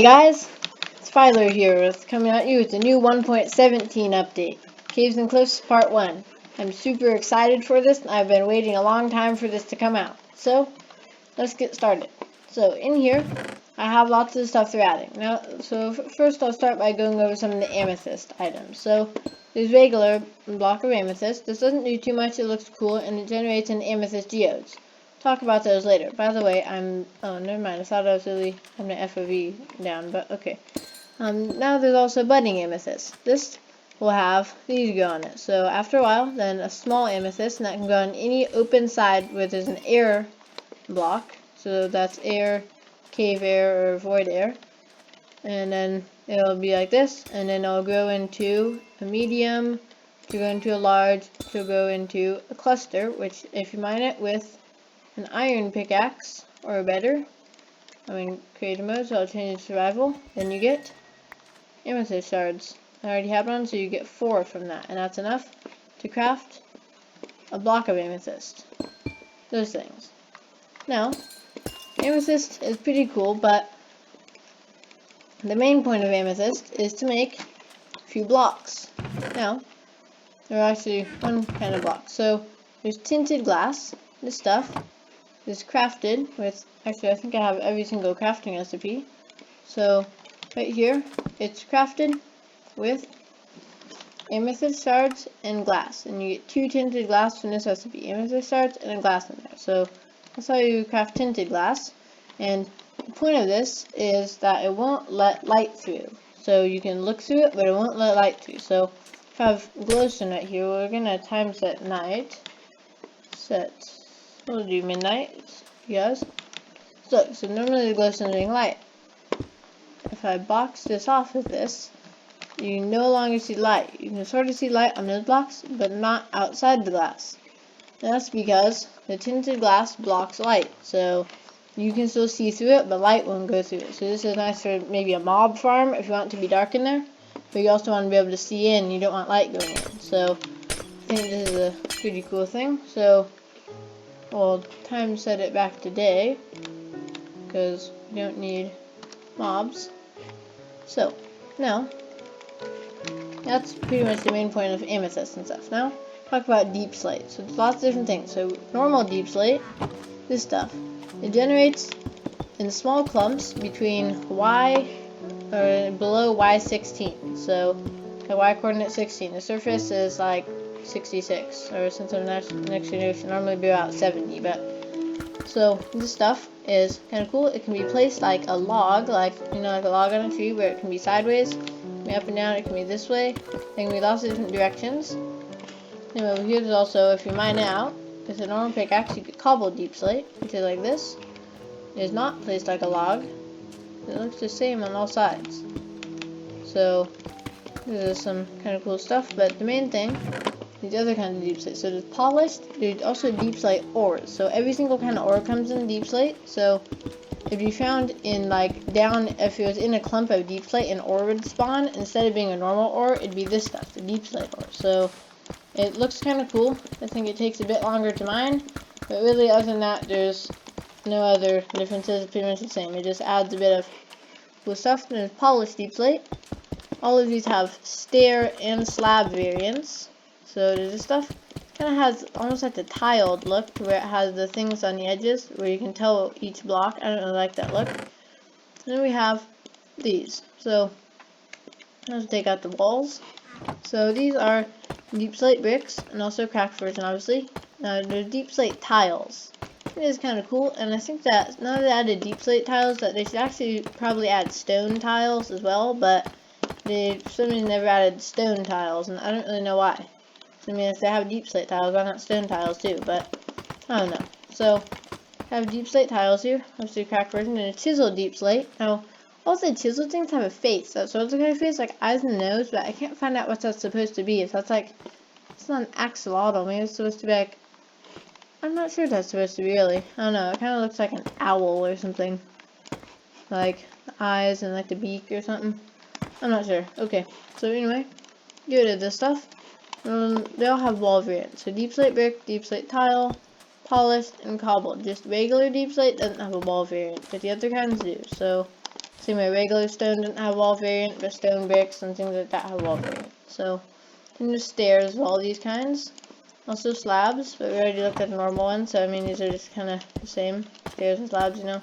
Hey guys, it's Filer here with coming at you with the new 1.17 update, Caves and Cliffs Part 1. I'm super excited for this, and I've been waiting a long time for this to come out. So, let's get started. So, in here, I have lots of stuff they're adding. Now, first I'll start by going over some of the amethyst items. So, there's regular block of amethyst. This doesn't do too much, it looks cool, and it generates an amethyst geodes. Talk about those later. By the way, oh, never mind. I thought I was really having an FOV down, but okay. Now there's also budding amethyst. This will have these go on it. So after a while, then a small amethyst, and that can go on any open side where there's an air block. So that's air, cave air, or void air. And then it'll be like this, and then it'll grow into a medium, to go into a large, to go into a cluster, which if you mine it with an iron pickaxe or better, creative mode, so I'll change it to survival, then you get amethyst shards. I already have one, so you get 4 from that, and that's enough to craft a block of amethyst. Those things. Now, amethyst is pretty cool, but the main point of amethyst is to make a few blocks. Now, there are actually one kind of block. So, there's tinted glass, this stuff is crafted with, actually I think I have every single crafting recipe. So right here, it's crafted with amethyst shards and glass, and you get 2 tinted glass from this recipe, amethyst shards and a glass in there. So that's how you craft tinted glass, and the point of this is that it won't let light through. So you can look through it, but it won't let light through. So if I have glowstone right here, we're gonna time set night, we'll do midnight, yes. So normally the glowstone is being light. If I box this off with this, you no longer see light. You can sort of see light on those blocks, but not outside the glass. And that's because the tinted glass blocks light. So you can still see through it, but light won't go through it. So this is nice for maybe a mob farm if you want it to be dark in there. But you also want to be able to see in, you don't want light going in. So I think this is a pretty cool thing. So we'll time set it back to day, because we don't need mobs. So, now, that's pretty much the main point of amethyst and stuff. Now, talk about deep slate. So, there's lots of different things. So, normal deep slate, this stuff, it generates in small clumps between below Y16. So, at Y coordinate 16, the surface is like 66, or since I'm next generation, normally be about 70, but so this stuff is kind of cool. It can be placed like a log, like a log on a tree, where it can be sideways, it can be up and down, it can be this way, it can be lots of different directions. And over here there's also, if you mine out with a normal pickaxe, you get cobbled deep slate, which is like this. It is not placed like a log. It looks the same on all sides. So this is some kind of cool stuff, but the main thing, these other kinds of deep slate. So there's polished, there's also deep slate ores. So every single kind of ore comes in deep slate. So if you found in if it was in a clump of deep slate, an ore would spawn. Instead of being a normal ore, it'd be this stuff, the deep slate ore. So it looks kind of cool. I think it takes a bit longer to mine, but really other than that, there's no other differences. It's pretty much the same. It just adds a bit of cool stuff. There's polished deep slate. All of these have stair and slab variants. So this stuff kind of has almost like the tiled look, where it has the things on the edges where you can tell each block. I don't really like that look. And then we have these. So let's take out the walls. So these are deep slate bricks, and also cracked version, obviously. Now there's deep slate tiles. It is kind of cool, and I think that now that they added deep slate tiles, that they should actually probably add stone tiles as well, but they for some reason never added stone tiles, and I don't really know why. I mean, if they have deep slate tiles, why not stone tiles too? But I don't know. So I have deep slate tiles here. Obviously, cracked version, and a chiseled deep slate. Now, all the chiseled things have a face. That's what kind of face, like eyes and nose, but I can't find out what that's supposed to be. If that's like, it's not an axolotl. Maybe it's supposed to be like, I'm not sure what that's supposed to be really. I don't know. It kind of looks like an owl or something. Like the eyes and like the beak or something. I'm not sure. Okay. So anyway, get rid of this stuff. They all have wall variants. So deep slate brick, deep slate tile, polished, and cobbled. Just regular deep slate doesn't have a wall variant, but the other kinds do. So Same way, regular stone doesn't have wall variant, but stone bricks and things like that have wall variant. So, then there's stairs of all these kinds. Also slabs, but we already looked at the normal one, so I mean these are just kind of the same. Stairs and slabs, you know,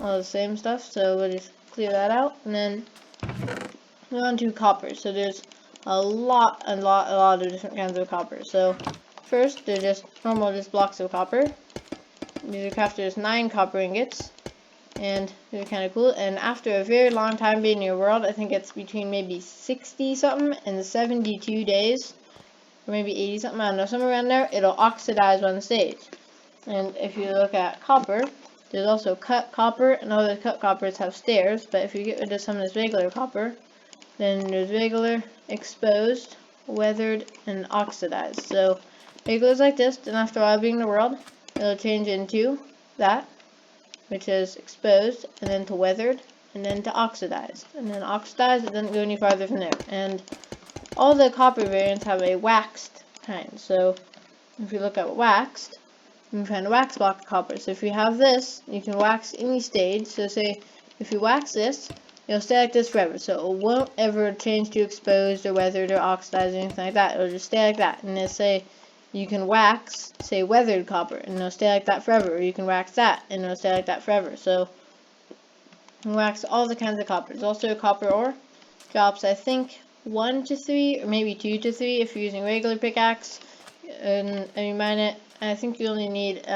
all the same stuff. So we'll just clear that out, and then move on to copper. So there's a lot of different kinds of copper. So first, they're just normal, just blocks of copper. These are crafted as 9 copper ingots, and they're kind of cool. And after a very long time being in your world, I think it's between maybe 60 something and 72 days, or maybe 80 something, I don't know, somewhere around there, it'll oxidize on stage. And if you look at copper, there's also cut copper, and all those cut coppers have stairs, but if you get rid of some of this regular copper, then there's regular, exposed, weathered, and oxidized. So regular is like this, then after a while being in the world, it'll change into that, which is exposed, and then to weathered, and then to oxidized. And then oxidized, it doesn't go any farther from there. And all the copper variants have a waxed kind. So if you look at waxed, you can find a wax block of copper. So if you have this, you can wax any stage. So say if you wax this, it'll stay like this forever. So it won't ever change to exposed or weathered or oxidized or anything like that. It'll just stay like that. And then say you can wax, say, weathered copper, and it'll stay like that forever. Or you can wax that, and it'll stay like that forever. So you can wax all the kinds of copper. There's also copper ore. Drops, I think, 1 to 3, or maybe 2 to 3 if you're using regular pickaxe. And you mine it. I think you only need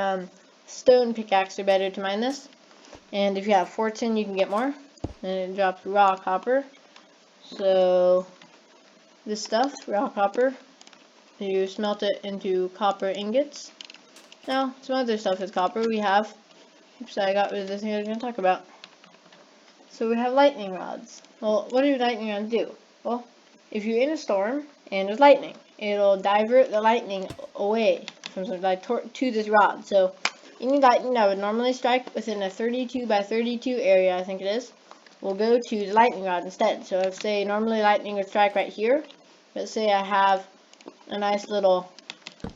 stone pickaxe or better to mine this. And if you have fortune, you can get more. And it drops raw copper. So this stuff, raw copper, you smelt it into copper ingots. Now, some other stuff is copper. We have, oops, I got rid of the thing I was going to talk about. So we have lightning rods. Well, what do lightning rods do? Well, if you're in a storm and there's lightning, it'll divert the lightning away from to this rod. So any lightning that would normally strike within a 32 by 32 area, I think it is, will go to the lightning rod instead. So if, say, normally lightning would strike right here, but say I have a nice little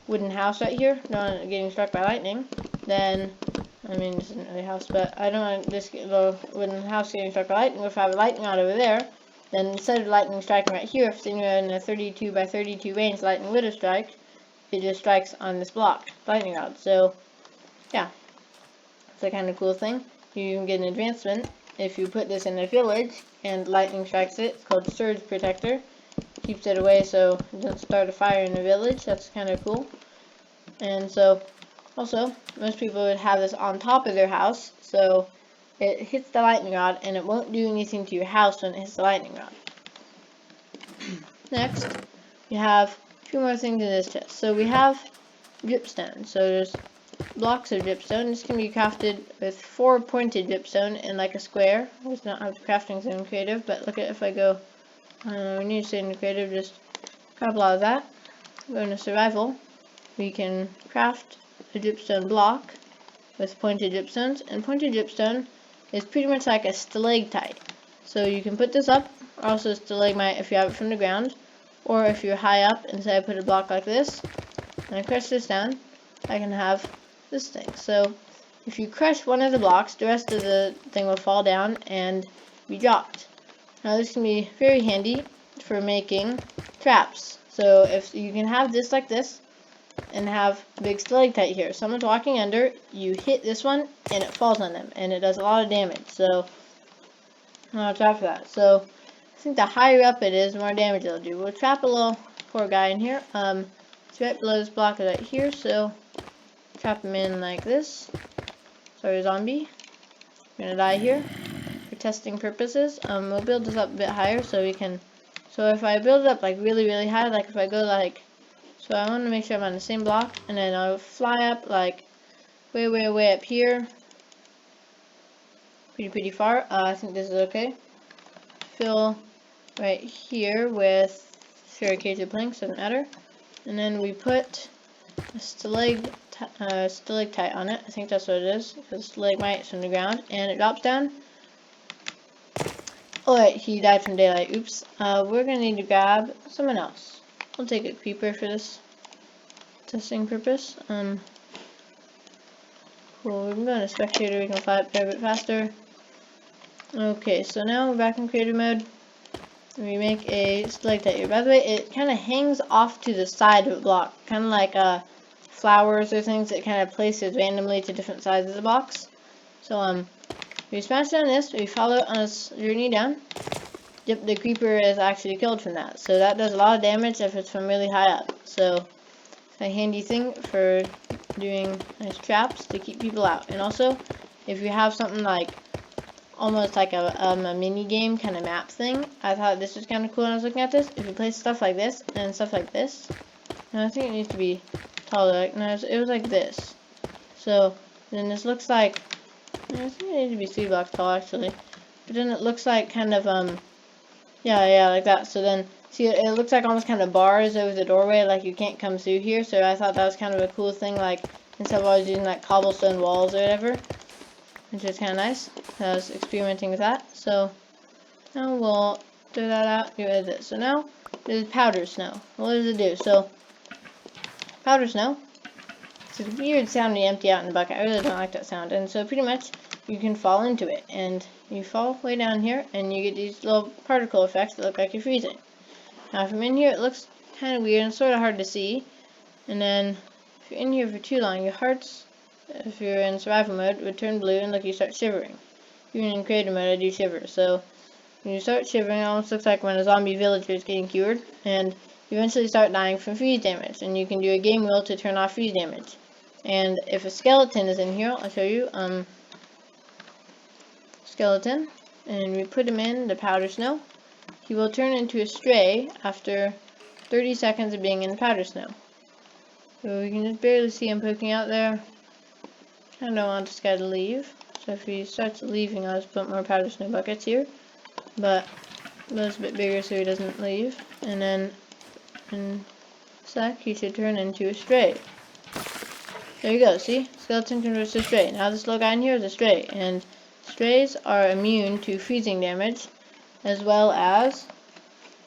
wooden house right here, not getting struck by lightning, then, I mean, this isn't really a house, but I don't want this little wooden house getting struck by lightning. If I have a lightning rod over there, then instead of lightning striking right here, if it's in a 32 by 32 range, lightning would have struck, it just strikes on this block, lightning rod. So, yeah, it's a kind of cool thing. You can get an advancement if you put this in a village and lightning strikes it. It's called Surge Protector. Keeps it away so it doesn't start a fire in the village. That's kind of cool. And so, also, most people would have this on top of their house, so it hits the lightning rod and it won't do anything to your house when it hits the lightning rod. Next, we have a few more things in this chest. So we have dripstone. So there's blocks of dripstone. This can be crafted with 4 pointed dripstone in like a square. It's not how crafting in creative, but look at if I go, we need to stay in creative, just grab a lot of that. Go into survival. We can craft a dripstone block with pointed dripstones, and pointed dripstone is pretty much like a stalactite. So you can put this up, or also stalagmite if you have it from the ground, or if you're high up and say I put a block like this, and I crush this down, I can have this thing. So if you crush one of the blocks, the rest of the thing will fall down and be dropped. Now this can be very handy for making traps. So if you can have this like this, and have a big stalactite here. Someone's walking under, you hit this one, and it falls on them, and it does a lot of damage. So, I'll trap for that. So, I think the higher up it is, the more damage it'll do. We'll trap a little poor guy in here. It's right below this block right here, so trap him in like this. Sorry, zombie. You're gonna die here for testing purposes. We'll build this up a bit higher so we can. So if I build it up like really high, like if I go like. So I want to make sure I'm on the same block, and then I'll fly up like way up here. Pretty far. I think this is okay. Fill right here with fabricated planks, doesn't matter. And then we put a stalactite on it. I think that's what it is, because stalagmite is from the ground, and it drops down. Alright, he died from daylight. Oops. We're gonna need to grab someone else. I'll take a creeper for this testing purpose. Cool, we can go on a spectator, we can fly up there a bit faster. Okay, so now we're back in creative mode. We make a stalactite here. By the way, it kind of hangs off to the side of the block, kind of like flowers or things that kind of places randomly to different sides of the box. So we smash down this, we follow it on its journey down. Yep, the creeper is actually killed from that. So that does a lot of damage if it's from really high up. So it's a handy thing for doing nice traps to keep people out. And also, if you have something like almost like a mini game kind of map thing, I thought this was kind of cool when I was looking at this. If you place stuff like this and stuff like this, and I think it needs to be taller. Like, no, it was like this. So then this looks like, I think it needs to be 3 blocks tall actually. But then it looks like kind of yeah, like that. So then see, it looks like almost kind of bars over the doorway, like you can't come through here. So I thought that was kind of a cool thing, like instead of always using like cobblestone walls or whatever, which is kind of nice. I was experimenting with that. So now we'll throw that out, get rid of this. So now there's powder snow. What does it do? So powder snow, it's a weird sound when you empty out in the bucket. I really don't like that sound. And so pretty much you can fall into it, and you fall way down here and you get these little particle effects that look like you're freezing. Now from in here it looks kind of weird and sort of hard to see. And then if you're in here for too long, your hearts, if you're in survival mode, would turn blue and look, you start shivering. Even in creative mode I do shiver. So when you start shivering, it almost looks like when a zombie villager is getting cured, and you eventually start dying from freeze damage. And you can do a game wheel to turn off freeze damage. And if a skeleton is in here, I'll show you, skeleton, and we put him in the powder snow, he will turn into a stray after 30 seconds of being in the powder snow. So we can just barely see him poking out there. I don't want this guy to leave, so if he starts leaving, I'll just put more powder snow buckets here. But that's a bit bigger so he doesn't leave. And then in a sec, he should turn into a stray. There you go, see? Skeleton converts to stray. Now this little guy in here is a stray, and strays are immune to freezing damage, as well as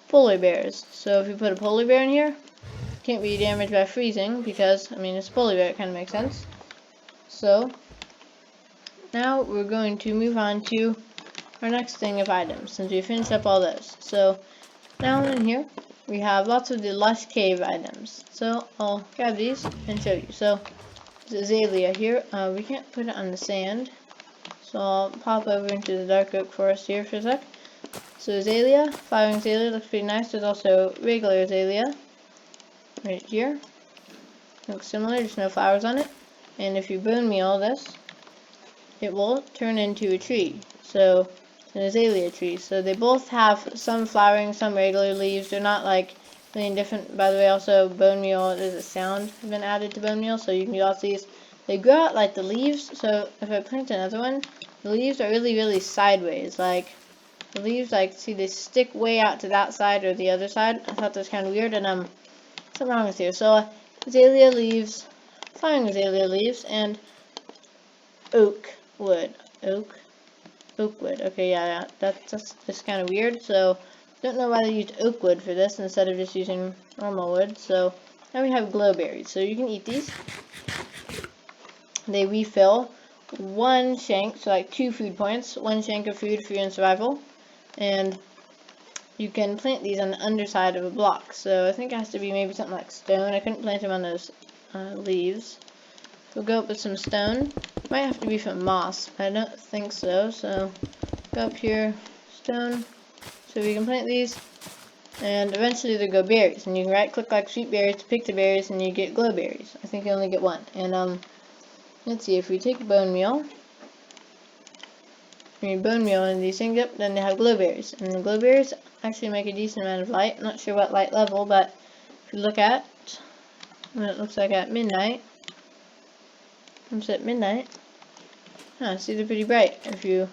polar bears. So if you put a polar bear in here, it can't be damaged by freezing, because, I mean, it's a polar bear, it kind of makes sense. So, now we're going to move on to our next thing of items, since we finished up all those. So, now in here, we have lots of the lush cave items. So, I'll grab these and show you. So, azalea here. We can't put it on the sand, so I'll pop over into the dark oak forest here for a sec. So azalea, flowering azalea looks pretty nice. There's also regular azalea right here. Looks similar, just no flowers on it. And if you bone meal this, it will turn into a tree. So an azalea tree. So they both have some flowering, some regular leaves. They're not like really different. By the way, also bone meal, there's a sound has been added to bone meal, so you can do all these. They grow out like the leaves, so if I plant another one, the leaves are really, really sideways. Like the leaves, like, see, they stick way out to that side or the other side. I thought that was kind of weird, and something wrong with here. So azalea leaves, flowering azalea leaves, and oak wood. Oak wood. Okay, yeah, that's just kind of weird. So don't know why they used oak wood for this instead of just using normal wood. So now we have glowberries. So you can eat these. They refill 1 shank, so like 2 food points, 1 shank of food if you're in survival. And you can plant these on the underside of a block. So I think it has to be maybe something like stone. I couldn't plant them on those leaves. We'll go up with some stone. Might have to be from moss, but I don't think so. So go up here, stone. So we can plant these, and eventually there go berries. And you can right click like sweet berries to pick the berries, and you get glow berries. I think you only get 1. And let's see, if we take bone meal, when you bone meal and these things up, then they have glow berries. And the glow berries actually make a decent amount of light. I'm not sure what light level, but if you look at what it looks like at midnight, it's at midnight. See, they're pretty bright if you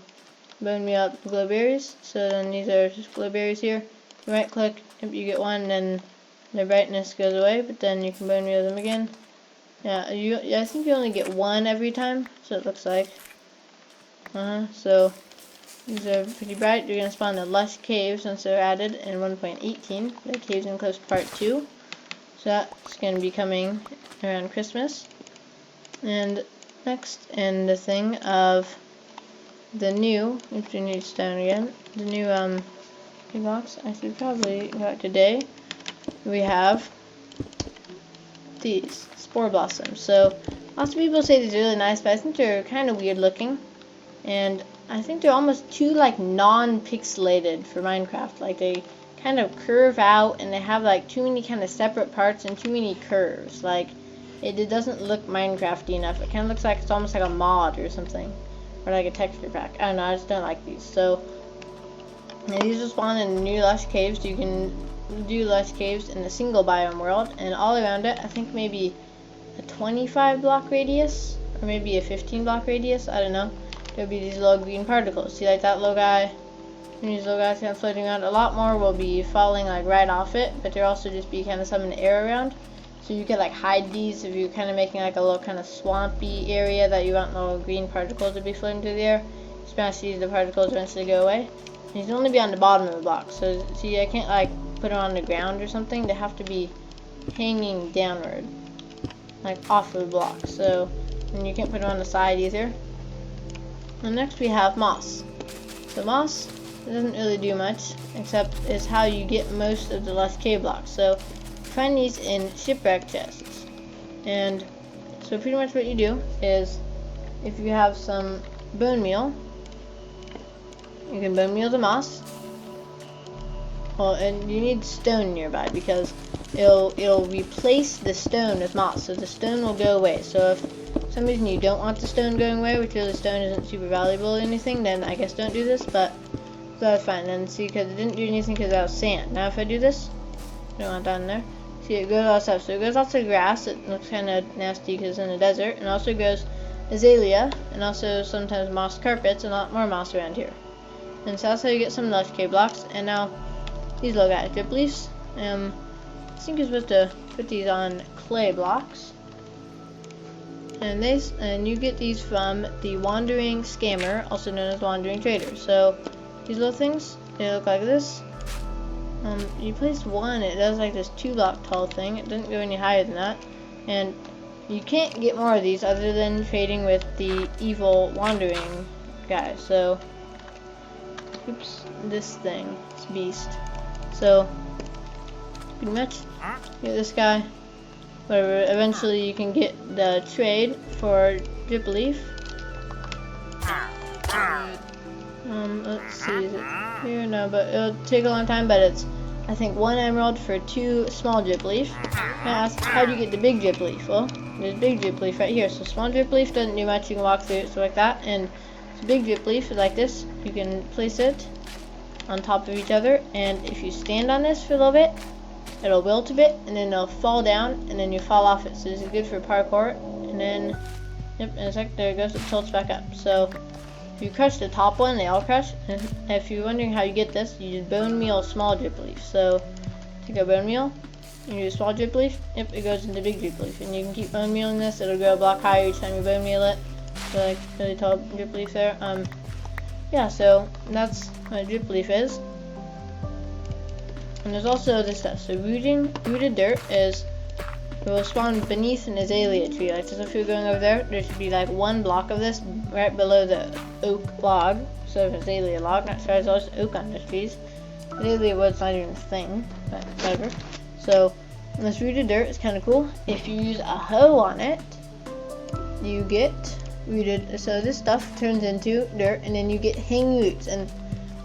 bone meal up the glow berries. So then these are just glow berries here. You right click, if you get 1, then their brightness goes away, but then you can bone meal them again. Yeah, I think you only get 1 every time, so it looks like. So these are pretty bright. You're going to spawn the lush caves once they're added in 1.18, the Caves and Cliffs Part 2. So that's going to be coming around Christmas. And next in the thing of the new, if we need stone again, the new box, I should probably go out today. We have these spore blossoms. So lots of people say these are really nice, but I think they're kind of weird looking, and I think they're almost too like non-pixelated for Minecraft. Like they kind of curve out, and they have like too many kind of separate parts and too many curves. Like it doesn't look Minecrafty enough. It kind of looks like it's almost like a mod or something, or like a texture pack. I don't know. I just don't like these. So now these will spawn in new lush caves. You can do lush caves in a single biome world, and all around it, I think maybe a 25 block radius, or maybe a 15 block radius. I don't know. There'll be these little green particles. See, like that little guy. And these little guys kind of floating around. A lot more will be falling like right off it, but there also just be kind of some in the air around. So you could like hide these if you're kind of making like a little kind of swampy area that you want little green particles to be floating through the air. Smash these, the particles eventually go away. And these only be on the bottom of the block. So see, I can't like put them on the ground or something. They have to be hanging downward, like off of the block. So, and you can't put them on the side either. And next we have moss. So moss, it doesn't really do much, except it's how you get most of the lush cave blocks. So you find these in shipwreck chests. And so pretty much what you do is, if you have some bone meal, you can bone meal the moss. Well, and you need stone nearby, because it'll replace the stone with moss, so the stone will go away. So if for some reason you don't want the stone going away, which really the stone isn't super valuable or anything, then I guess don't do this, but that's fine. And see, because it didn't do anything because that was sand. Now if I do this, I don't want that in there. See, it goes all stuff. So it goes lots of grass. It looks kind of nasty because it's in the desert. And also goes azalea, and also sometimes moss carpets, and a lot more moss around here. And so that's how you get some lush cave blocks. And now these little guys, drip leaves. I think you're supposed to put these on clay blocks. And you get these from the wandering scammer, also known as wandering trader. So these little things, they look like this. You place one, it does like this 2 block tall thing. It doesn't go any higher than that. And you can't get more of these other than trading with the evil wandering guy. So, oops, this thing, this beast. So, pretty much, get this guy. Whatever, eventually you can get the trade for drip leaf. Let's see, is it here? No, but it'll take a long time, but it's, I think, 1 emerald for 2 small drip leaf. I asked, how do you get the big drip leaf? Well, there's big drip leaf right here. So small drip leaf doesn't do much, you can walk through it, so like that. And big drip leaf is like this. You can place it on top of each other, and if you stand on this for a little bit, it'll wilt a bit, and then it'll fall down, and then you fall off it. So this is good for parkour. And then, yep, in a sec, there it goes, it tilts back up. So if you crush the top one, they all crush. And if you're wondering how you get this, you just bone meal small drip leaf. So take a bone meal, and you do small drip leaf, yep, it goes into big drip leaf. And you can keep bone mealing this, it'll go a block higher each time you bone meal it. So like really tall drip leaf there. Yeah, so that's what drip leaf is. And there's also this stuff. So rooted dirt is, it will spawn beneath an azalea tree. Like, so if you're going over there, there should be like 1 block of this right below the oak log. So if azalea log, not sure, there's also oak on those trees. Azalea wood's not even a thing, but whatever. So this rooted dirt is kind of cool. If you use a hoe on it, you get rooted. So this stuff turns into dirt, and then you get hanging roots. And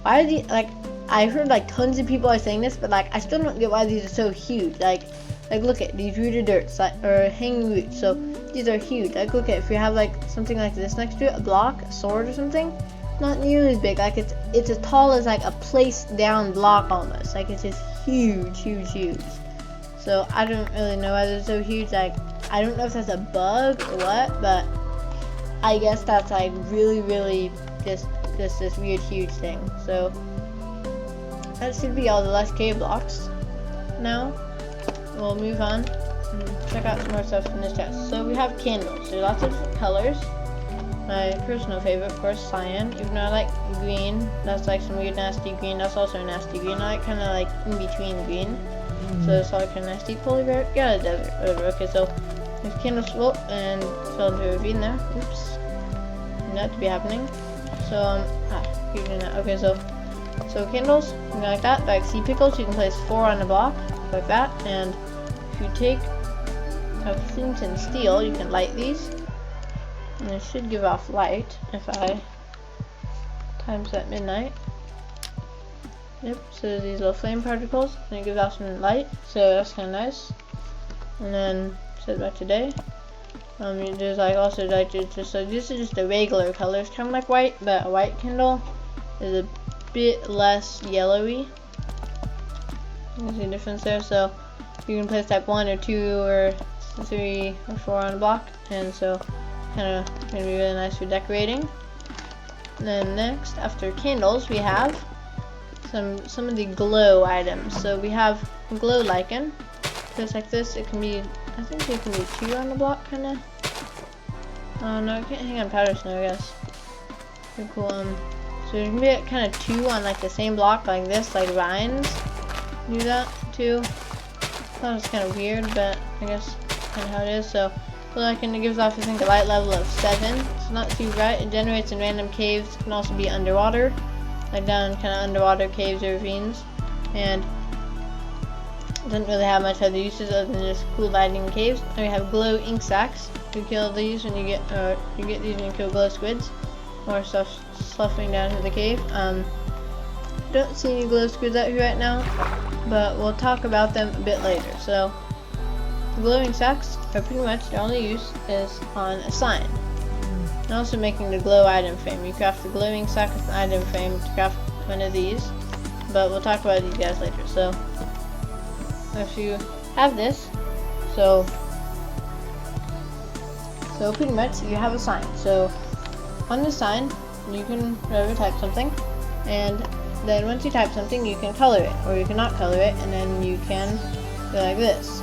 why are these, like, I've heard like tons of people are saying this, but like I still don't get why these are so huge. Like look at these rooted dirts, like, or hanging roots. So these are huge. Like look at, if you have like something like this next to it, a block, a sword or something, not nearly as big. Like it's as tall as like a placed down block almost. Like it's just huge. So I don't really know why they're so huge. Like I don't know if that's a bug or what, but I guess that's like really just this weird huge thing. So that should be all the lush cave blocks. Now we'll move on and check out some more stuff in this chest. So we have candles. There are lots of different colors. My personal favorite, of course, cyan. Even though I like green, that's like some weird nasty green. That's also a nasty green. I like kind of like in between green. So it's all kind of nasty. Polar bear, yeah, desert, whatever. Okay, so there's candles full and fell into a ravine there. Oops, not to be happening. So keep doing that. Okay, so candles, like that. Like sea pickles, you can place 4 on the block, like that. And if you take a flint and steel, you can light these, and it should give off light if I times at midnight. Yep, so these little flame particles, and it gives off some light, so that's kind of nice. And then set back to day. There's like also like just so this is just a regular color. It's kind of like white, but a white candle is a bit less yellowy. You can see the difference there. So you can place type 1 or 2 or 3 or 4 on the block, and so kind of gonna be really nice for decorating. And then next, after candles, we have some of the glow items. So we have glow lichen. Just like this, it can be, I think it can be 2 on the block, kind of. Oh no, it can't hang on powder snow, I guess. Pretty cool. So it can be kind of 2 on like the same block, like this, like vines. Do that too. I thought it was kind of weird, but I guess kind of how it is. So lichen, it gives off, I think, a light level of 7. It's not too bright. It generates in random caves. It can also be underwater, like down in kind of underwater caves or ravines, and doesn't really have much other uses other than just cool lighting in caves. And we have glow ink sacs. You kill these when you get these when you kill glow squids or stuff sloughing down to the cave. Don't see any glow squids out here right now, but we'll talk about them a bit later. So the glowing sacks are pretty much their only use is on a sign. And also making the glow item frame. You craft the glowing sack with an item frame to craft one of these, but we'll talk about these guys later. So if you have this, so pretty much you have a sign. So on the sign you can whatever type something, and then once you type something you can color it, or you cannot color it, and then you can go like this.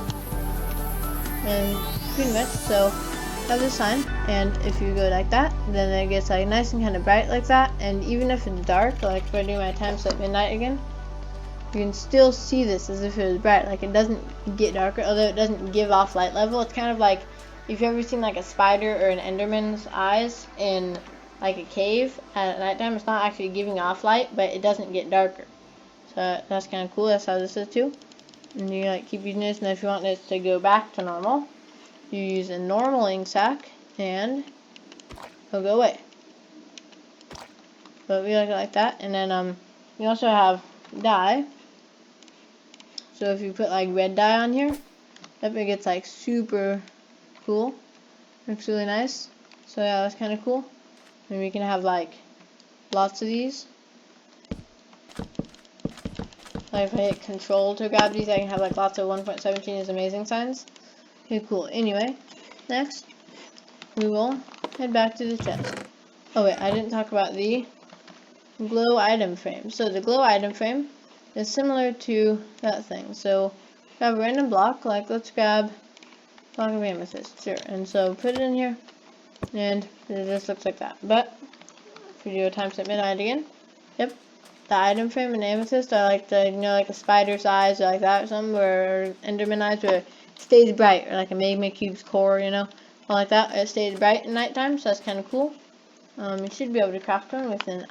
And pretty much, so have this sign, and if you go like that, then it gets like nice and kind of bright like that. And even if it's dark, like if I do my time set midnight again, you can still see this as if it was bright. Like it doesn't get darker, although it doesn't give off light level. It's kind of like if you've ever seen like a spider or an enderman's eyes in like a cave at nighttime. It's not actually giving off light, but it doesn't get darker. So that's kind of cool. That's how this is too. And you like keep using this, and if you want this to go back to normal, you use a normal ink sac and it'll go away. But we like that. And then we also have dye. So if you put like red dye on here, that it gets like super cool. Looks really nice. So yeah, that's kind of cool. And we can have like lots of these. Like if I hit control to grab these, I can have like lots of 1.17 is amazing signs. Okay, cool. Anyway, next we will head back to the chest. Oh wait, I didn't talk about the glow item frame. So the glow item frame is similar to that thing. So grab a random block, like let's grab block of amethyst, sure. And so put it in here, and it just looks like that. But if we do a time set midnight again, yep, the item frame and amethyst are like the, you know, like a spider's eyes or like that or something, or enderman eyes, where it stays bright, or like a magma cube's core, you know, all like that. It stays bright at nighttime, so that's kind of cool. You should be able to craft one with an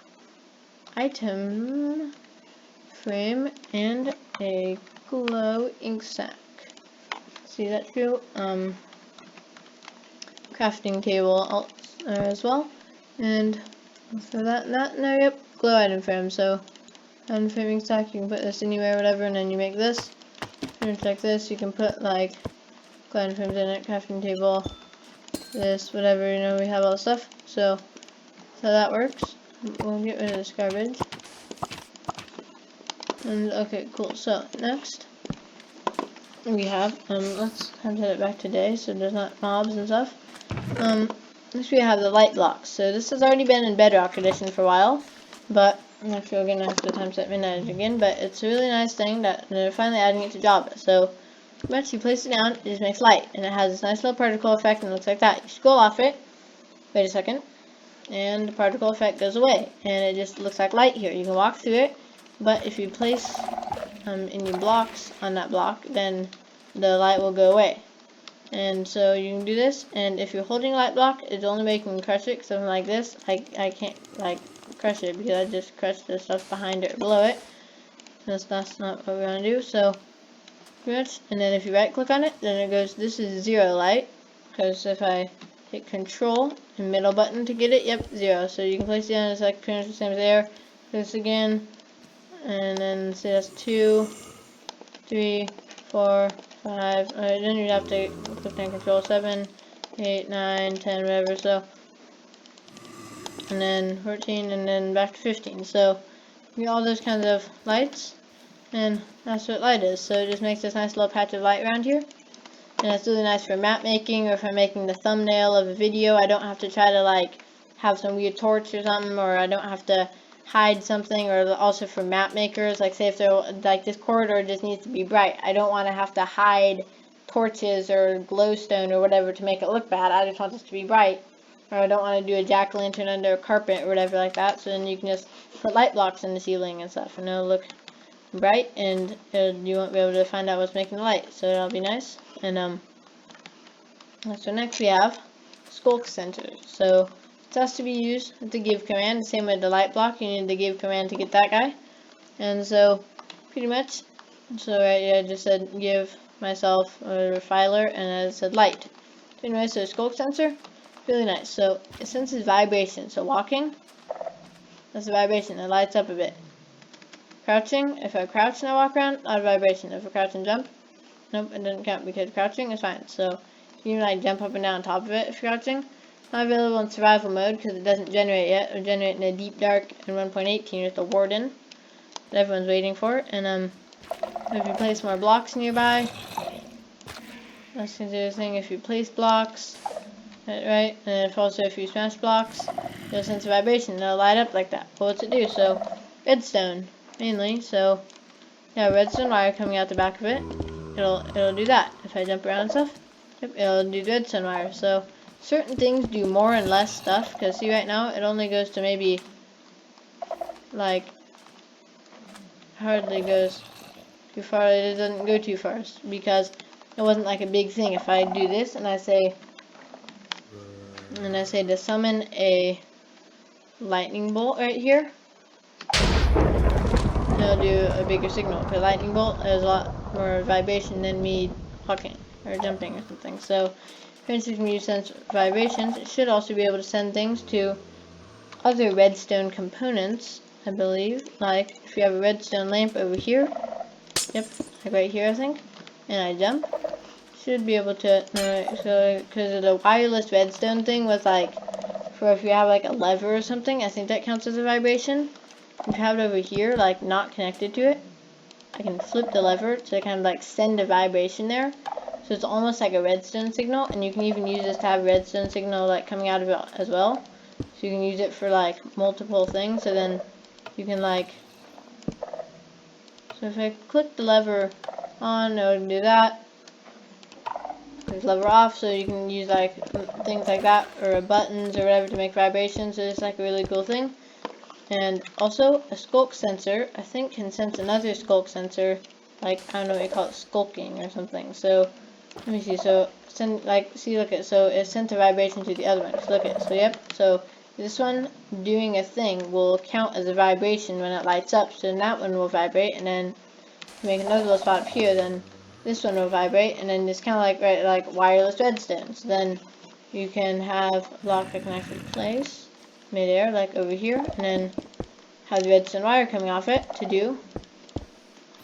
item frame and a glow ink sac. See that true? Crafting table as well, and for that and that. No, yep, glow item frame. So item frame ink sac, you can put this anywhere, whatever, and then you make this. And it's like this. You can put like glow item frames in it, crafting table, this, whatever. You know, we have all the stuff. So that works. We'll get rid of this garbage. And okay, cool. So next we have let's time set it back today so there's not mobs and stuff. Next we have the light blocks. So this has already been in Bedrock Edition for a while, but I'm not sure we're gonna have to time set midnight again. But it's a really nice thing that they're finally adding it to Java. So once you place it down, it just makes light, and it has this nice little particle effect, and it looks like that. You scroll off it. Wait a second. And the particle effect goes away, and it just looks like light here. You can walk through it, but if you place any blocks on that block, then the light will go away. And so you can do this, and if you're holding a light block, it's the only way you can crush it. Something like this, I can't like crush it because I just crushed the stuff behind it or below it. That's not what we want to do. So pretty much, and then if you right click on it, then it goes, this is 0 light, because if I hit control and middle button to get it, yep, 0. So you can place it down, it's like pretty much the same as there. This again, and then say that's 2, 3, 4, 5, then you'd have to click down control 7, 8, 9, 10, whatever, so, and then 14, and then back to 15. So you get all those kinds of lights, and that's what light is. So it just makes this nice little patch of light around here. And it's really nice for map making, or if I'm making the thumbnail of a video, I don't have to try to like have some weird torch or something, or I don't have to hide something. Or also for map makers, like say if they're like this corridor just needs to be bright, I don't want to have to hide torches or glowstone or whatever to make it look bad. I just want this to be bright, or I don't want to do a jack-o'-lantern under a carpet or whatever like that. So then you can just put light blocks in the ceiling and stuff, and it'll look bright, and you won't be able to find out what's making the light, so that'll be nice. And so next we have skulk sensors. So it has to be used with the give command. The same with the light block, you need the give command to get that guy. And so pretty much, so right here I just said give myself a filer, and I said light. So anyway, so skulk sensor, really nice. So it senses vibration. So walking, that's a vibration. It lights up a bit. Crouching, if I crouch and I walk around, not a vibration. If I crouch and jump, nope, it doesn't count because crouching is fine. So you can like jump up and down on top of it if you're crouching. Not available in survival mode because it doesn't generate yet. It'll generate in a deep dark in 1.18 with the warden that everyone's waiting for. And if you place more blocks nearby, that's gonna do the thing. If you place blocks, right, and if you smash blocks, you'll sense a vibration. It'll light up like that. Well, what's it do? So redstone mainly. So yeah, redstone wire coming out the back of it. It'll do that. If I jump around and stuff, yep, it'll do redstone wire. So certain things do more and less stuff. Cause see right now it only goes to maybe like hardly goes too far. It doesn't go too far because it wasn't like a big thing. If I do this and I say to summon a lightning bolt right here, it'll do a bigger signal. The lightning bolt has a lot more vibration than me walking or jumping or something. So for instance, when you sense vibrations, it should also be able to send things to other redstone components, I believe. Like if you have a redstone lamp over here, yep, like right here I think, and I jump, should be able to, so because of the wireless redstone thing was like, for if you have like a lever or something, I think that counts as a vibration. If you have it over here, like not connected to it, I can flip the lever to kind of like send a vibration there. So it's almost like a redstone signal, and you can even use this to have redstone signal like coming out of it as well. So you can use it for like multiple things. So then you can like, so if I click the lever on, it would do that. Click the lever off, so you can use like things like that, or buttons or whatever to make vibrations. So it's like a really cool thing. And also a skulk sensor, I think, can sense another skulk sensor, like I don't know what you call it, skulking or something. So let me see. So send like see look at so it sent a vibration to the other one. So look at so yep. So this one doing a thing will count as a vibration when it lights up. So then that one will vibrate, and then make another little spot up here. Then this one will vibrate, and then it's kind of like right, like wireless redstone. So then you can have a block that can actually place midair, like over here, and then have the redstone wire coming off it to do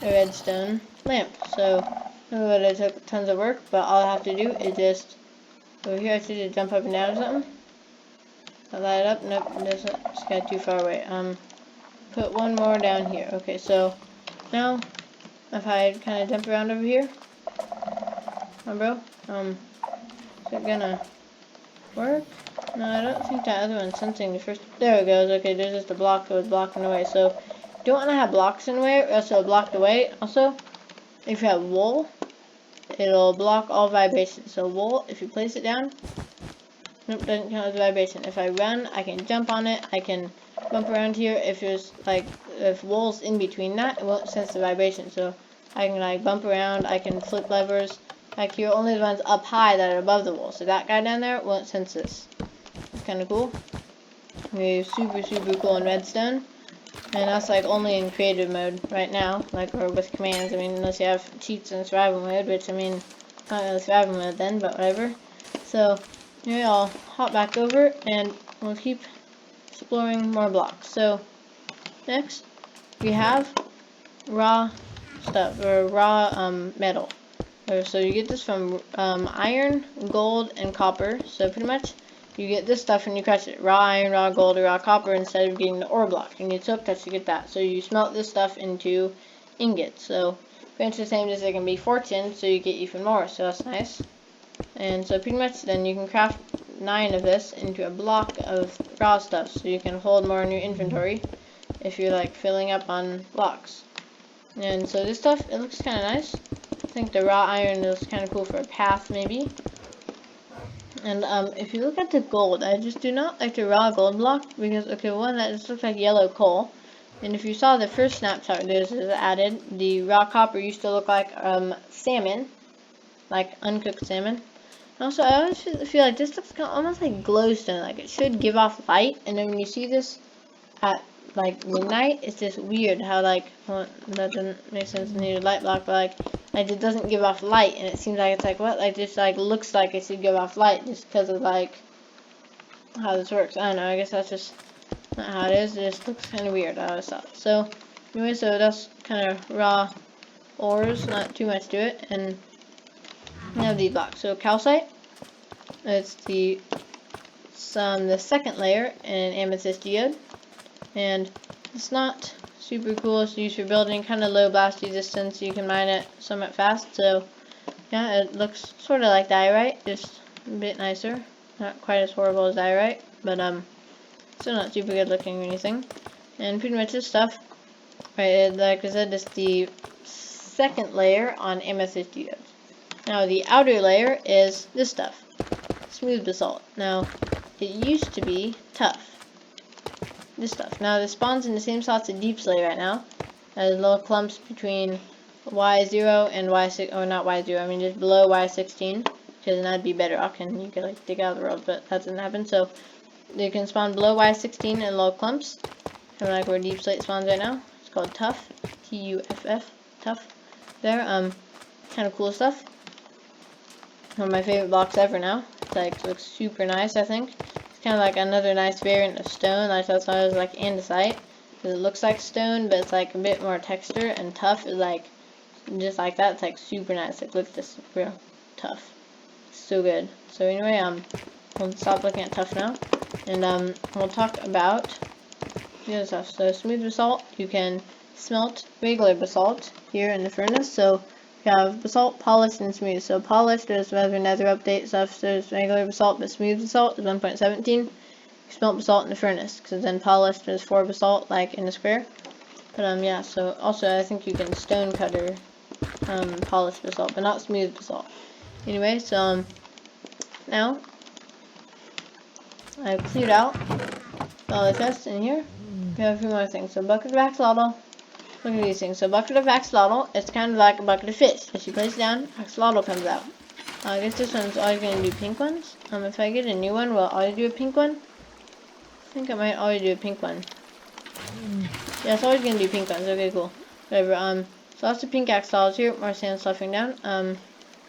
a redstone lamp. So it took tons of work, but all I have to do is just over here. I should just jump up and down or something. I light it up. Nope, this got too far away. Put one more down here. Okay, so now if I kind of jump around over here, bro, is it gonna work? No, I don't think that other one's sensing the first. There it goes. Okay, there's just a block that was blocking the way. So you don't want to have blocks in the way, or else it'll block the way. Also, if you have wool, it'll block all vibrations. So wool, if you place it down, nope, doesn't count as a vibration. If I run, I can jump on it. I can bump around here. If there's like, if wool's in between that, it won't sense the vibration. So I can like bump around. I can flip levers. Like here, only the ones up high that are above the wool. So that guy down there won't sense this. It's kind of cool. It's super cool in redstone. And that's like only in creative mode right now, like, or with commands. I mean, unless you have cheats in survival mode, which I mean, it's not really survival mode then, but whatever. So, maybe I'll hop back over and we'll keep exploring more blocks. So, next, we have raw stuff, or raw metal. So you get this from iron, gold, and copper. So pretty much you get this stuff and you crush it. Raw iron, raw gold, or raw copper instead of getting the ore block. You need silk touch to get that. So you smelt this stuff into ingots. So pretty much the same as it can be fortune, so you get even more. So that's nice. And so pretty much then you can craft 9 of this into a block of raw stuff. So you can hold more in your inventory if you're like filling up on blocks. And so this stuff, it looks kind of nice. I think the raw iron is kind of cool for a path, maybe. And if you look at the gold, I just do not like the raw gold block because, okay, one, that just looks like yellow coal. And if you saw the first snapshot this is added, the raw copper used to look like salmon, like uncooked salmon. Also, I always feel like this looks almost like glowstone, like it should give off light. And then when you see this at like midnight, it's just weird how like, well, that doesn't make sense in the light block, but like it doesn't give off light, and it seems like it's like what, like just like looks like it should give off light just because of like how this works. I don't know, I guess that's just not how it is. It just looks kind of weird. I always thought. So anyway, so that's kind of raw ores, not too much to it, and we have these blocks. So calcite, it's the second layer in amethyst geode. And it's not super cool. It's used for building, kind of low blast resistance. You can mine it somewhat fast. So yeah, it looks sort of like diorite, just a bit nicer. Not quite as horrible as diorite, but still not super good looking or anything. And pretty much this stuff, right? Like I said, it's the second layer on amethyst geodes. Now the outer layer is this stuff, smooth basalt. Now it used to be tough. This stuff. Now this spawns in the same spots as deep slate right now. There's little clumps between Y0 and Y6, or not Y0, I mean just below Y16, because then that'd be bedrock and you could like dig out of the world, but that doesn't happen. So they can spawn below Y16 in little clumps, kind of like where deep slate spawns right now. It's called tuff, T-U-F-F, tuff. There, kind of cool stuff. One of my favorite blocks ever now. It's like, it looks super nice, I think. Kind of like another nice variant of stone. Like that's why I was like andesite, because it looks like stone, but it's like a bit more texture. And tough is like just like that. It's like super nice. Like look at this, real tough. It's so good. So anyway, we'll stop looking at tough now, and we'll talk about the other stuff. So smooth basalt, you can smelt regular basalt here in the furnace. So we have basalt, polished, and smooth. So polished is whether nether update stuff, so there's regular basalt, but smooth basalt is 1.17. You smelt basalt in the furnace, because then polished is 4 basalt, like in the square. But yeah, so also I think you can stone cutter polished basalt, but not smooth basalt. Anyway, so now I've cleared out all the chests in here. We have a few more things. So bucket of axolotl. Look at these things. So bucket of axolotl, it's kind of like a bucket of fish. As you place it down, axolotl comes out. I guess this one's always going to do pink ones. If I get a new one, will I always do a pink one? I think I might always do a pink one. Yeah, it's always going to do pink ones. Okay, cool. Whatever. So lots of pink axolotls here. More sand sloughing down.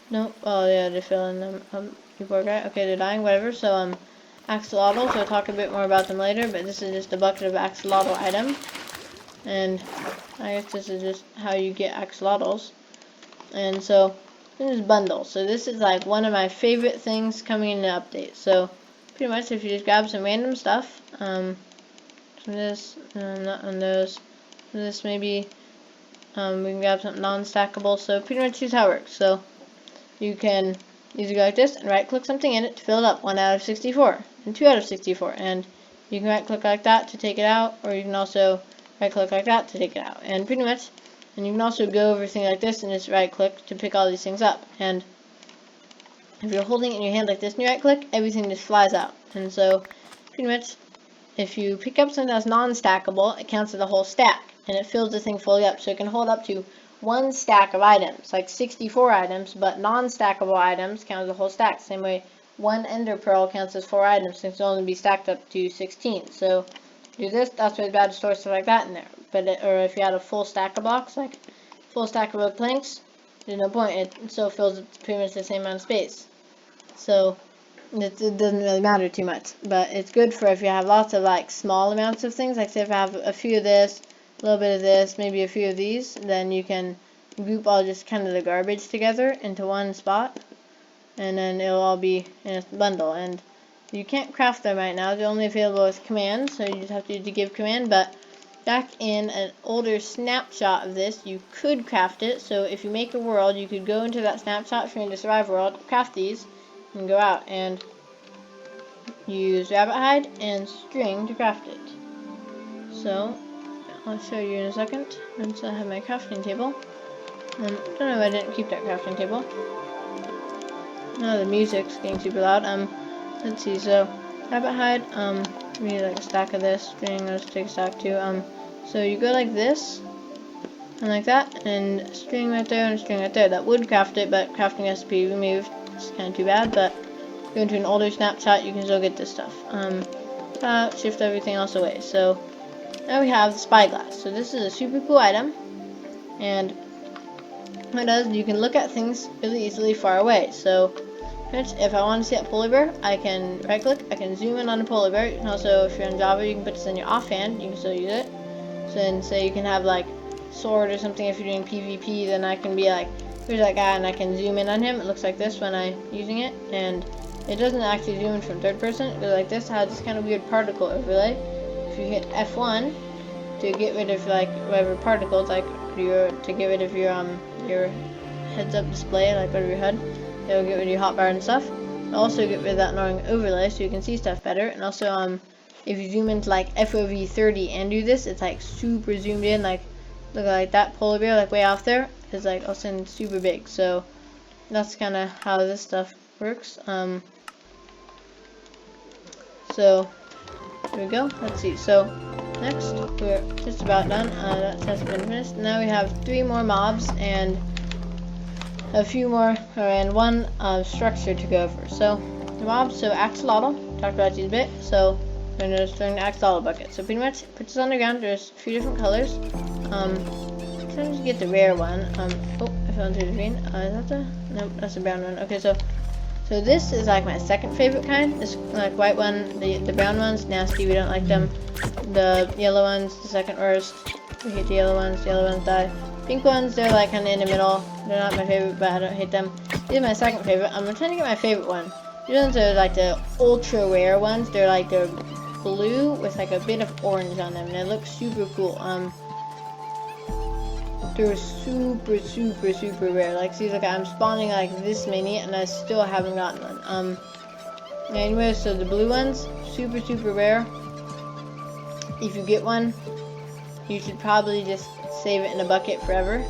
Nope. Oh, yeah, they're filling them. You poor guy. Okay, they're dying. Whatever. So, axolotl. So I'll talk a bit more about them later. But this is just a bucket of axolotl item. And I guess this is just how you get axolotls. And so this is bundles. So this is like one of my favorite things coming in the update. So pretty much if you just grab some random stuff, some of this, not on those, this maybe, we can grab something non-stackable. So pretty much here's how it works. So you can either go like this and right click something in it to fill it up, 1 out of 64 and 2 out of 64, and you can right click like that to take it out, or you can also right click like that to take it out. And pretty much, and you can also go over things like this and just right click to pick all these things up. And if you're holding it in your hand like this and you right click, everything just flies out. And so pretty much if you pick up something that's non-stackable, it counts as a whole stack and it fills the thing fully up. So it can hold up to 1 stack of items, like 64 items, but non-stackable items count as a whole stack. Same way one ender pearl counts as 4 items since it'll only be stacked up to 16. So do this, that's why it's bad to store stuff like that in there. But or if you had a full stack of blocks, like full stack of oak planks, there's no point. It still fills pretty much the same amount of space. So it doesn't really matter too much. But it's good for if you have lots of like small amounts of things. Like say if I have a few of this, a little bit of this, maybe a few of these, then you can group all just kind of the garbage together into one spot, and then it'll all be in a bundle. And you can't craft them right now. They're only available with command, so you just have to use the give command. But back in an older snapshot of this, you could craft it. So if you make a world, you could go into that snapshot if you're in the survival world, craft these, and go out and use rabbit hide and string to craft it. So I'll show you in a second. Once I have my crafting table. I don't know if I didn't keep that crafting table. No, the music's getting super loud. Let's see. So rabbit hide. We need like a stack of this string. Let's take a stack too. So you go like this and like that, and a string right there and a string right there. That would craft it, but crafting has to be removed. It's kind of too bad. But go into an older snapshot, you can still get this stuff. Shift everything else away. So now we have the spyglass. So this is a super cool item, and what it does, you can look at things really easily far away. So if I want to see a polar bear, I can right click, I can zoom in on a polar bear. You can also, if you're in Java, you can put this in your offhand, you can still use it. So then say you can have like sword or something if you're doing PvP, then I can be like, here's that guy, and I can zoom in on him. It looks like this when I'm using it, and it doesn't actually zoom in from third person. It goes like this, has this kind of weird particle overlay. If you hit F1 to get rid of like whatever particles, like to get rid of your heads-up display, like over your HUD, it'll get rid of your hotbar and stuff. It'll also get rid of that annoying overlay so you can see stuff better. And also, if you zoom into like FOV 30 and do this, it's like super zoomed in. Like look like that polar bear, like way off there, is like all of a sudden super big. So that's kind of how this stuff works. So here we go. Let's see. So next, we're just about done. That test has been finished. Now we have 3 more mobs and a few more, and one structure to go over. So the mobs, so axolotl, talked about these a bit. So we're going to start an axolotl bucket. So pretty much put this on the ground. There's a few different colors. Trying to get the rare one. Oh, I fell into the green. Is that the? Nope, that's the brown one. Okay, so this is like my second favorite kind. This like white one, the brown one's nasty. We don't like them. The yellow one's the second worst. We hate the yellow ones. The yellow ones die. Pink ones, they're like kind of in the middle. They're not my favorite, but I don't hate them. These are my second favorite. I'm trying to get my favorite one. These ones are like the ultra rare ones. They're like they're blue with like a bit of orange on them, and they look super cool. They're super rare. Like, see, like I'm spawning like this many, and I still haven't gotten one. Anyway, so the blue ones, super rare. If you get one, you should probably just save it in a bucket forever.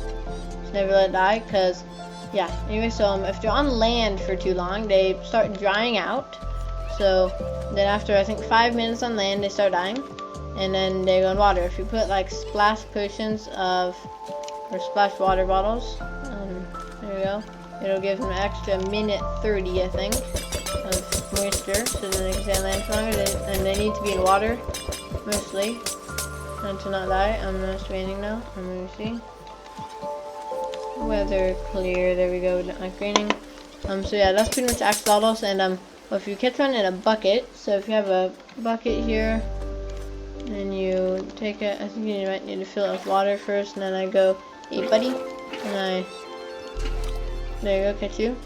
Just never let it die, cause yeah. Anyway, so if they're on land for too long, they start drying out. So then after I think 5 minutes on land, they start dying, and then they go in water. If you put like splash potions of or splash water bottles, there we go. It'll give them an extra minute 30, I think, of moisture, so then they can stay on land for longer. And they need to be in water mostly, and to not die. It's raining now. Let me see. Weather clear. There we go. Not like raining. So yeah, that's pretty much axolotls. And well, if you catch one in a bucket, so if you have a bucket here, and you take it, I think you might need to fill it with water first, and then I go, hey buddy, and there you go, catch you.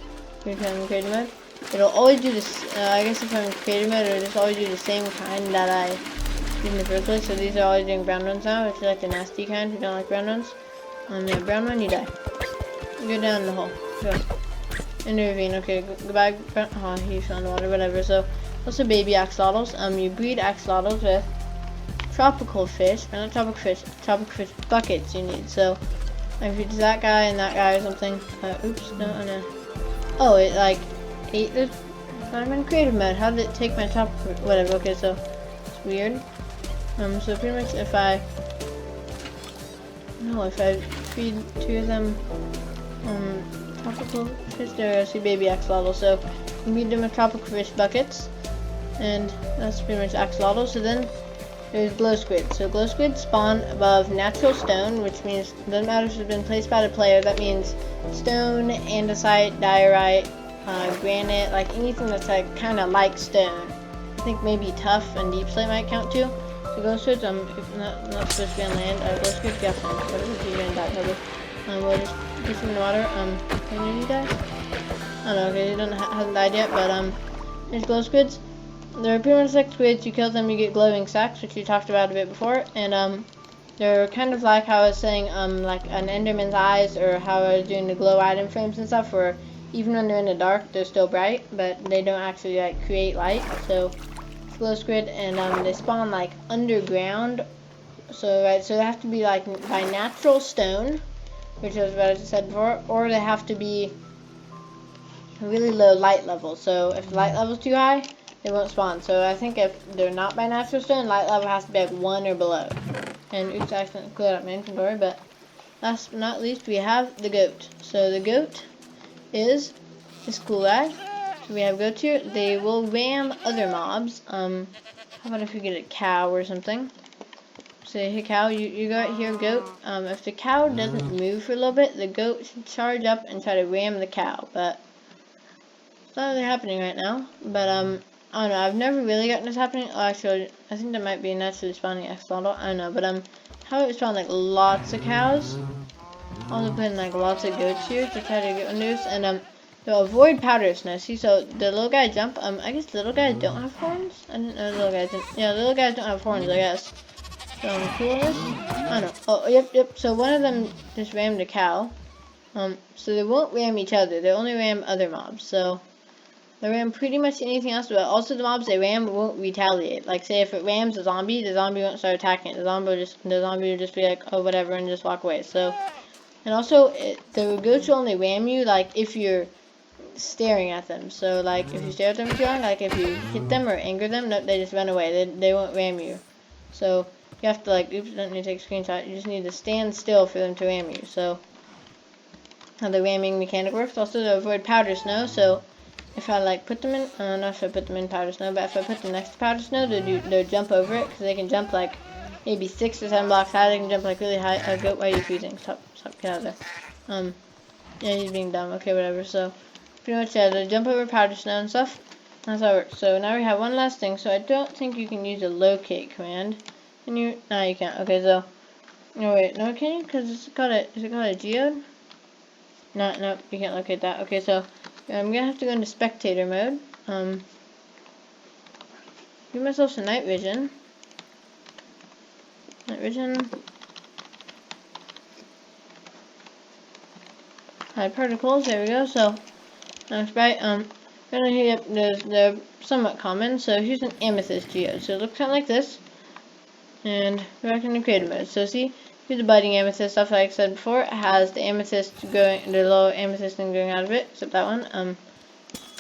If I'm in creative mode, it'll always do this. I guess if I'm in creative mode, it'll just always do the same kind that I did in the first place. So these are always doing brown ones now, which is like the nasty kind. If you don't like brown ones, yeah, brown one, you die. You go down the hole. Go. In the ravine. Okay, goodbye. Oh, he fell in the water. Whatever. So, also baby axolotls. You breed axolotls with tropical fish, or not tropical fish buckets you need. So, like if it's that guy and that guy or something. Oops, no. Oh, it like ate the. I'm in creative mode. How did it take my tropical? Whatever. Okay, so it's weird. So pretty much if I feed 2 of them, tropical fish, there I see baby axolotl. So medium and tropical fish buckets, and that's pretty much axolotl. So then there's glow squid. So glow squid spawn above natural stone, which means it doesn't matter if it's been placed by the player. That means stone, andesite, diorite, granite, like anything that's like kind of like stone. I think maybe tuff and deep slate might count too. So glow squids, if not supposed to be on land. Glow squids, yeah, fine. Whatever, you're gonna die probably. We'll just put them in the water. Can you die? I don't know. Okay, he hasn't died yet, but there's glow squids. They're pretty much like squids. You kill them, you get glowing sacks, which we talked about a bit before, and they're kind of like how I was saying, like an Enderman's eyes, or how I was doing the glow item frames and stuff, where even when they're in the dark, they're still bright, but they don't actually like create light. So it's glow squid, and they spawn like underground. So so they have to be like by natural stone, which is what I just said before, or they have to be really low light level. So if the light level's too high, they won't spawn. So I think if they're not by natural stone, light level has to be like 1 or below. And oops, I accidentally cleared up my inventory, but last but not least, we have the goat. So the goat is this cool guy. So we have goats here. They will ram other mobs. How about if you get a cow or something? Say, hey cow, you go out here, goat. If the cow doesn't move for a little bit, the goat should charge up and try to ram the cow, but it's not really happening right now. But I don't know, I've never really gotten this happening. Oh, actually, I think that might be a naturally spawning axolotl. I don't know, but how it spawned like lots of cows. Also putting like lots of goats here to try to get under this, and they'll avoid powder snow. See, so the little guy jump. I guess little guys don't have horns. I didn't know little guys didn't. Yeah, little guys don't have horns, I guess. So coolness. I don't know. Oh, yep. So one of them just rammed a cow. So they won't ram each other. They only ram other mobs. So they ram pretty much anything else, but also the mobs they ram won't retaliate. Like, say if it rams a zombie, the zombie won't start attacking it. The zombie will just be like, oh, whatever, and just walk away. So, and also, the goats will only ram you, like, if you're staring at them. So, like, if you stare at them too long, like, if you hit them or anger them, no, they just run away. They won't ram you. So, you have to, like, oops, don't need to take a screenshot. You just need to stand still for them to ram you. So, how the ramming mechanic works. Also, to avoid powder snow. So, if I like put them in, I don't know if I put them in powder snow, but if I put them next to powder snow, they'll jump over it, because they can jump like maybe 6 or 7 blocks high. They can jump like really high. Goat, why are you freezing? Stop, get out of there. Yeah, he's being dumb. Okay, whatever. So, pretty much, yeah, they jump over powder snow and stuff. That's how it works. So now we have one last thing. So I don't think you can use a locate command. Can you? No, you can't. Okay, so no wait, no, can you? Because is it called a geode? No, you can't locate that. Okay, so I'm gonna have to go into spectator mode. Give myself some night vision. Night vision. Hide particles. There we go. So that's right. Gonna hit up. They're somewhat common. So here's an amethyst geode. So it looks kind of like this. And we're back in the creative mode. So see, here's the budding amethyst stuff like I said before. It has the amethyst going, the little amethyst thing going out of it, except that one.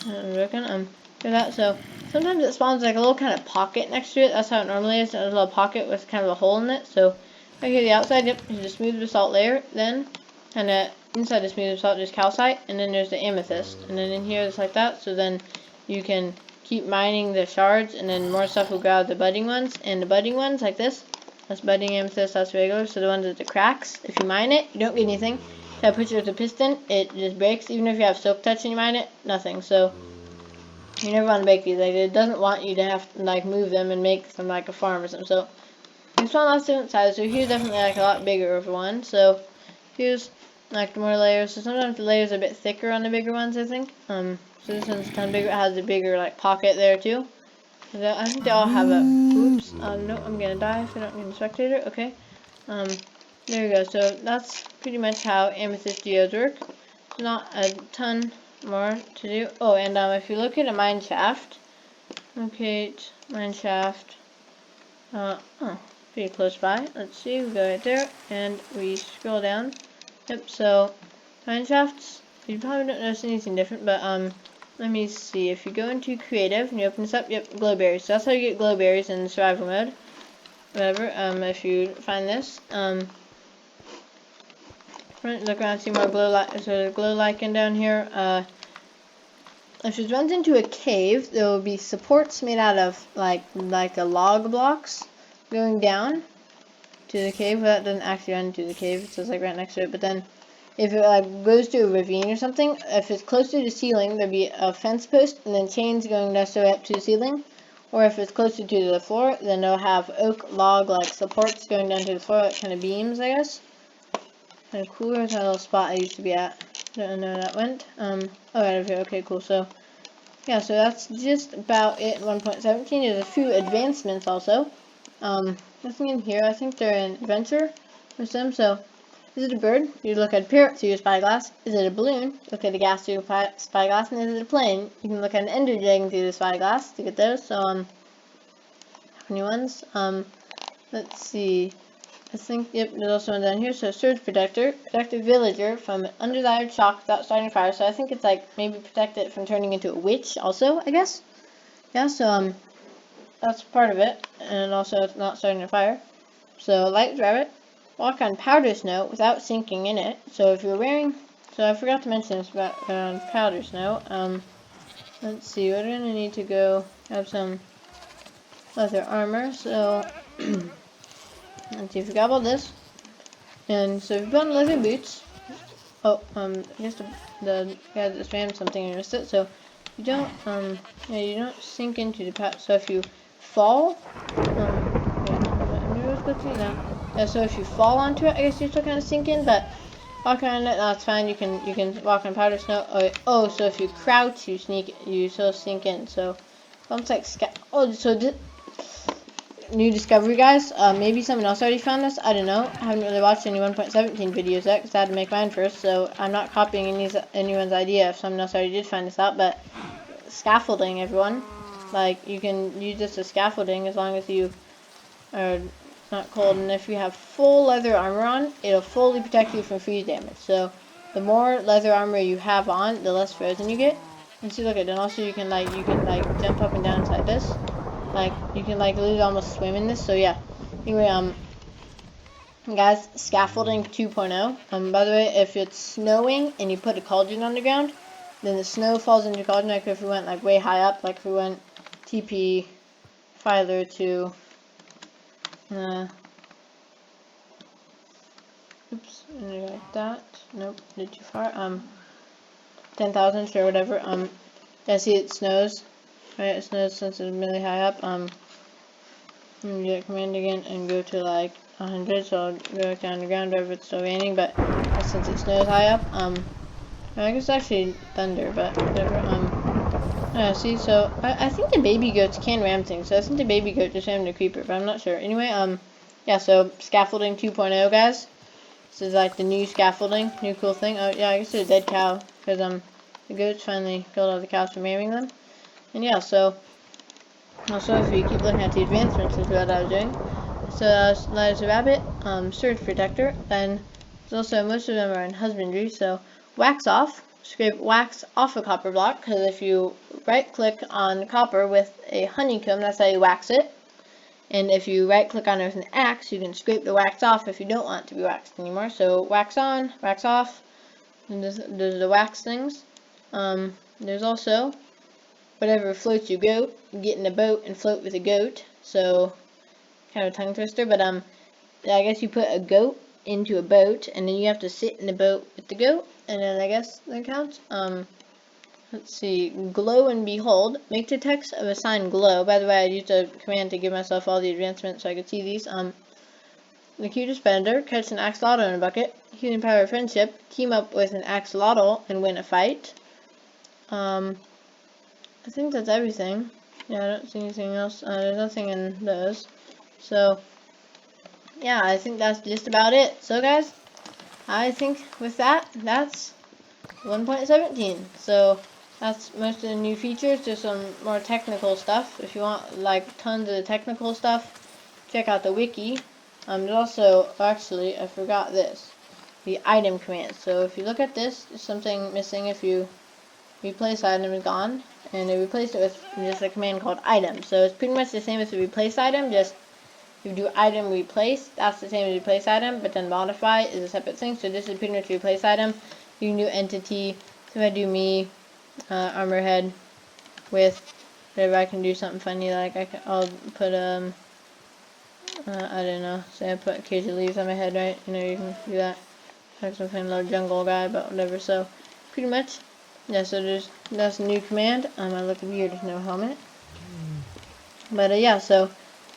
Broken. Hear that? So sometimes it spawns like a little kind of pocket next to it. That's how it normally is. There's a little pocket with kind of a hole in it. So right here, the outside, yep, is the smooth basalt layer. Then, and inside the smooth basalt, there's calcite, and then there's the amethyst. And then in here, it's like that. So then you can keep mining the shards, and then more stuff will go out of the budding ones. And the budding ones, like this, that's budding amethyst, that's regular. So the ones with the cracks, if you mine it, you don't get anything. If I put it with a piston, it just breaks. Even if you have silk touch and you mine it, nothing. So you never want to break these. Like, it doesn't want you to have to like move them and make them like a farm or something. So you spawn lots of different sizes. So here's definitely like a lot bigger of one. So here's like more layers. So sometimes the layers are a bit thicker on the bigger ones, I think. So this one's a ton bigger. It has a bigger like pocket there too. I think they all have a. Oops. No, I'm gonna die if I don't need a spectator. Okay. There we go. So that's pretty much how amethyst geodes work. Not a ton more to do. Oh, and if you look at a mine shaft, locate mine shaft. Oh, pretty close by. Let's see. We go right there, and we scroll down. Yep. So mine shafts. You probably don't notice anything different, but let me see. If you go into creative and you open this up, yep, glowberries. So that's how you get glowberries in the survival mode. Whatever. If you find this, look around, see more glow lichen down here. if it runs into a cave, there will be supports made out of like the log blocks going down to the cave. Well, that doesn't actually run into the cave, it's just like right next to it. But then if it like goes to a ravine or something, if it's close to the ceiling, there'll be a fence post and then chains going necessarily up to the ceiling. Or if it's closer to the floor, then they'll have oak log like supports going down to the floor, like kind of beams, I guess. Kind of cool. There's that little spot I used to be at. Don't know where that went. Oh, right over here. Okay, cool. So yeah, so that's just about it. 1.17. There's a few advancements also. Nothing in here. I think they're in adventure or some. So, is it a bird? You look at a parrot through your spyglass. Is it a balloon? Look at a gas through your spyglass. And is it a plane? You can look at an ender dragon through the spyglass to get those. So, new ones. Let's see. I think, yep, there's also one down here. So, surge protector. Protect a villager from undesired shock without starting a fire. So, I think it's like maybe protect it from turning into a witch also, I guess. Yeah, so, that's part of it. And also, it's not starting a fire. So, light rabbit. Walk on powder snow without sinking in it. So, if you're wearing, so I forgot to mention this about powder snow. Let's see, we're going to need to go have some leather armor. So, let's see if we got all this. And so, if you put on leather boots. Oh, I guess the guy that spammed something and missed it. So, you don't, yeah, you don't sink into the powder. So, if you fall, yeah, so if you fall onto it, I guess you still kind of sink in, but walking on it, that's fine. You can walk on powder snow. Oh, so if you crouch, you still sink in. So, almost like new discovery, guys. Maybe someone else already found this. I don't know. I haven't really watched any 1.17 videos yet because I had to make mine first. So I'm not copying anyone's idea if someone else already did find this out. But scaffolding, everyone. Like, you can use this as scaffolding as long as you are not cold, and if you have full leather armor on, it'll fully protect you from freeze damage. So the more leather armor you have on, the less frozen you get. And see, look at it. And also you can jump up and down inside this. Like, you can literally almost swim in this. So yeah. Anyway, guys, scaffolding 2.0. By the way, if it's snowing and you put a cauldron on the ground, then the snow falls into the cauldron. Like if we went like way high up, like if we went TP farther to oops, like that. Nope, did too far. 10,000 or whatever. I see it snows. Right, it snows since it's really high up. You get command again and go to like 100. So I'll go down the ground wherever it's still raining. But since it snows high up, I guess it's actually thunder, but whatever. See, so I think the baby goats can ram things. So I think the baby goat just rammed the creeper, but I'm not sure. Anyway, yeah, so scaffolding 2.0, guys. This is like the new scaffolding, new cool thing. Oh, yeah, I guess it's a dead cow, because, the goats finally killed all the cows from ramming them. And yeah, so, also if you keep looking at the advancements, is what I was doing. So, there's a rabbit, surge protector, and there's also, most of them are in husbandry, so, wax off. Scrape wax off a copper block, because if you right click on copper with a honeycomb, that's how you wax it. And if you right click on it with an axe, you can scrape the wax off if you don't want it to be waxed anymore. So wax on, wax off, and those are the wax things. There's also whatever floats your goat. You get in a boat and float with a goat. So kind of a tongue twister, but I guess you put a goat into a boat, and then you have to sit in the boat with the goat, and then I guess that counts. Let's see, glow and behold. Make the text of a sign glow. By the way, I used a command to give myself all the advancements so I could see these. The cutest bender, catch an axolotl in a bucket. Healing power of friendship, team up with an axolotl and win a fight. I think that's everything. Yeah, I don't see anything else. There's nothing in those. So, yeah, I think that's just about it. So, guys, I think with that, that's 1.17. So, that's most of the new features. Just some more technical stuff. If you want, like, tons of technical stuff, check out the wiki. There's also, actually, I forgot this. The item command. So, if you look at this, there's something missing. If you replace item is gone. And they replaced it with just a command called item. So, it's pretty much the same as the replace item, just if you do item replace, that's the same as replace item, but then modify is a separate thing. So this is pretty much replace item. You can do entity. So if I do me, armor head with whatever. I can do something funny, like I'll put I don't know, say I put a cage of leaves on my head, right? You know, you can do that. Like some kind of little jungle guy, but whatever. So pretty much, yeah. So that's a new command. I look weird with no helmet, but yeah. So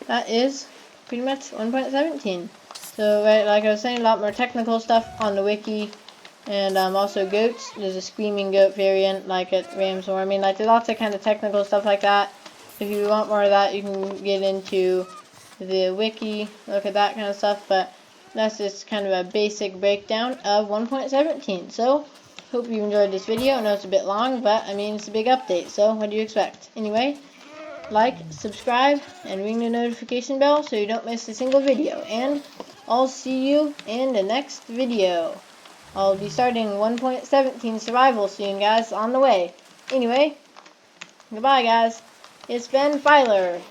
that is pretty much 1.17. So right, like I was saying, a lot more technical stuff on the wiki. And also goats. There's a screaming goat variant, like at Rams War. I mean, like, there's lots of kind of technical stuff like that. If you want more of that, you can get into the wiki, look at that kind of stuff. But that's just kind of a basic breakdown of 1.17. So, hope you enjoyed this video. I know it's a bit long, but I mean, it's a big update. So, what do you expect? Anyway, like, subscribe, and ring the notification bell so you don't miss a single video. And I'll see you in the next video. I'll be starting 1.17 survival soon, guys, on the way. Anyway, goodbye, guys. It's been Filer.